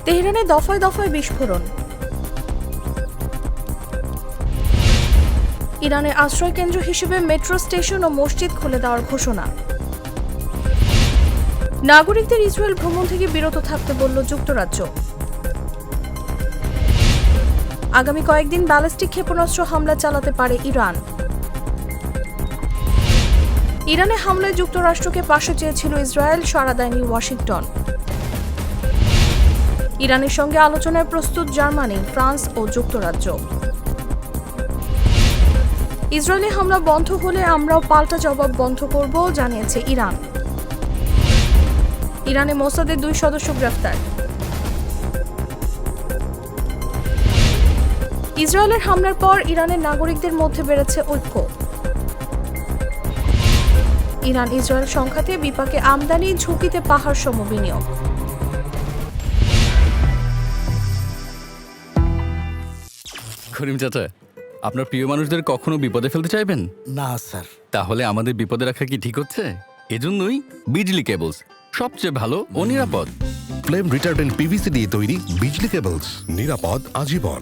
তেহরানে দফায় দফায় বিস্ফোরণ। ইরানের আশ্রয়কেন্দ্র হিসেবে মেট্রো স্টেশন ও মসজিদ খুলে দেওয়ার ঘোষণা। নাগরিকদের ইসরায়েল ভ্রমণ থেকে বিরত থাকতে বলল যুক্তরাজ্য। আগামী কয়েকদিন ব্যালিস্টিক ক্ষেপণাস্ত্র হামলা চালাতে পারে ইরান। ইরানে হামলায় যুক্তরাষ্ট্রকে পাশে চেয়েছিল ইসরায়েল, সাড়া দেয়নি ওয়াশিংটন। ইরানের সঙ্গে আলোচনায় প্রস্তুত জার্মানি, ফ্রান্স ও যুক্তরাজ্য। ইসরায়েলি হামলা বন্ধ হলে আমরাও পাল্টা জবাব বন্ধ করব, জানিয়েছে ইরান। ইরানে মোসাদের 2 সদস্য গ্রেফতার। ইসরায়েলের হামলার পর ইরানের নাগরিকদের মধ্যে বেড়েছে ঐক্য। ইরান ইসরায়েল সংঘাতে বিপাকে আমদানি, ঝুঁকিতে পাহাড় সম বিনিয়োগ। করিম চাচা, আপনার প্রিয় মানুষদের কখনো বিপদে ফেলতে চাইবেন না স্যার। তাহলে আমাদের বিপদে রাখা কি ঠিক হচ্ছে? এজন্যই বিজলি কেবলস সবচেয়ে ভালো ও নিরাপদ। ফ্লেম রিটার্ডেন্ট পিভিসি দিয়ে তৈরি বিজলি কেবলস, নিরাপদ আজীবন।